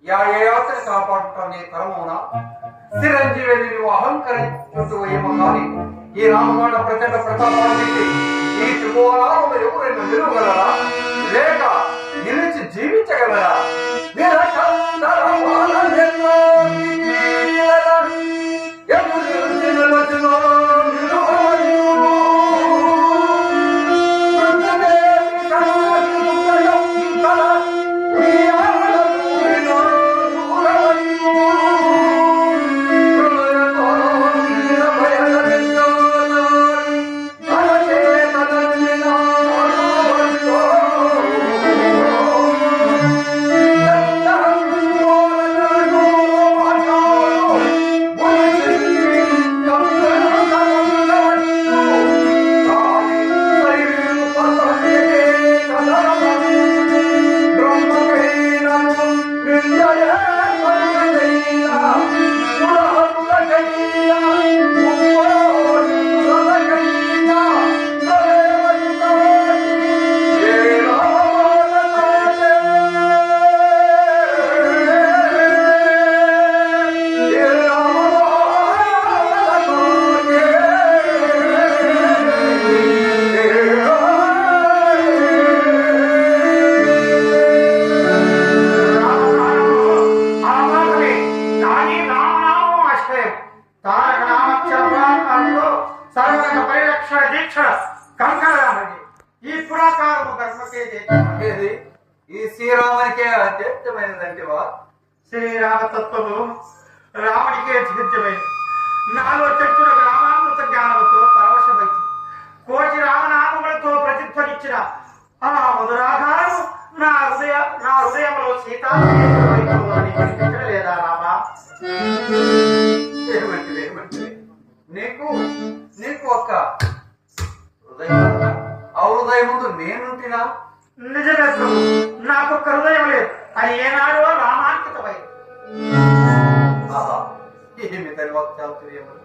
యాత్ర కాపాడుతాను నీ తరమున చిరంజీవి నువ్వు అహంకరించుతూ ఏమో కానీ ఈ రామబాణ ప్రచండ ప్రతాపానికి ఈ త్రిభువనాలను ఎవరైనా నిలువగలరా లేక నిలిచి జీవించగలరా ఈ శ్రీరామునికే అత్యంతమైనదంటివా? శ్రీరామతత్వము రాముడికే అత్యంతమైనది. నాలో చచ్చుడు రామామృత జ్ఞానముతో పరవశమైంది. కోటి రామనామములతో ప్రతిధ్వనించిన ఆ మధురాధారము నా హృదయంలో లేదా రామా? నీకు నీకు ఒక్క హృదయం, ఆ హృదయం ముందు నేనుంటినా? నిజమే ప్రభు, నాకు ఒక్క హృదయం లేదు. అది ఏనాడో రామాంకితమైంది. ఏమి తెలియములు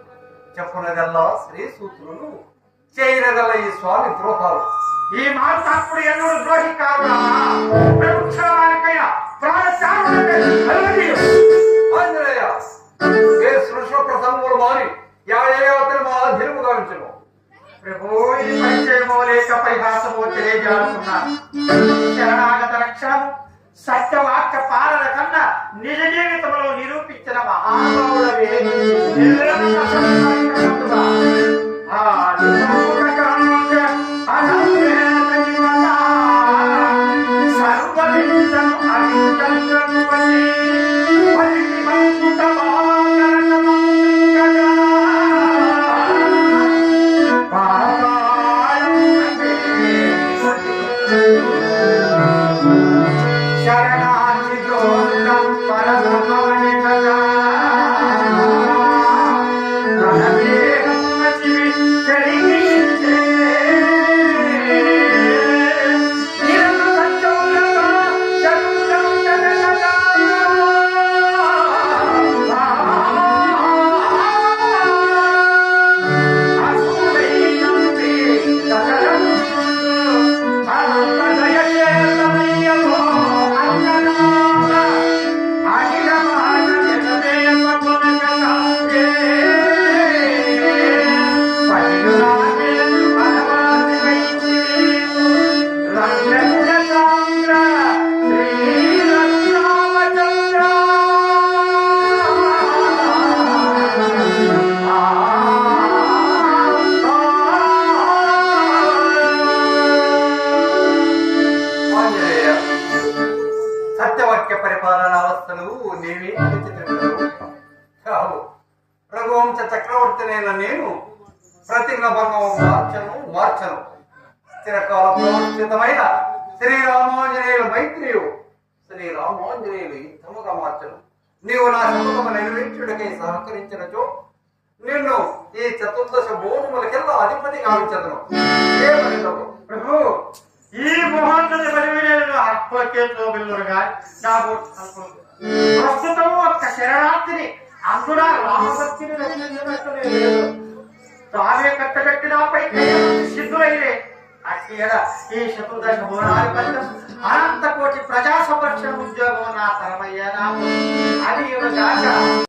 చెప్పునదల్లా శ్రీ సూత్రులు చేయనదల్లా ఈ స్వామి ద్రోహాలు. ఈ మహాత్ముడు ఎన్నడూ ద్రోహి కాదు. ఆంజనేయ ఏ సృష్టి ప్రసంగములు మారి యావతని మా ధిరుము గావించను. ప్రభు ఈ పరిచయమో లేక పరిహాసమో తెలియజేస్తున్నారు. శరణాగత రక్షణము సత్యవాక్య పాలన కన్నా నిజ జీవితంలో నిరూపించిన మహానుభావులవే. సత్యవాక్య పరిపాలన అవస్థలు నీవే కావు. రఘువంశ చక్రవర్తినైన నేను ప్రతిజ్ఞ భంగం మార్చను. స్థిరకాల ప్రవర్తితమైన శ్రీరామాంజనేయుల మైత్రియు శ్రీరామాంజనేయులు యుద్ధముగా మార్చను. నీవు నా శపథము నెరవేర్చుడికై సహకరించినచో నిన్ను ఈ చతుర్దశ భూములకెల్లా అధిపతి గావించదును. ఏమనిదవు ప్రభు? ఈ మహోన్నత బలివీరులను ఆత్మకేతో బిల్లురుగా నాకు ప్రస్తుతం ఒక్క శరణార్థిని అందుడా రామభక్తిని రక్షించినట్టు తానే కట్టగట్టినాపై సిద్ధులైతే అట్లా ఈ చతుర్దశ భువనాధిపత్యం అనంత కోటి ప్రజా సంరక్షణ ఉద్యోగం నా తరమయ్యా నాకు అది ఇవ్వగాక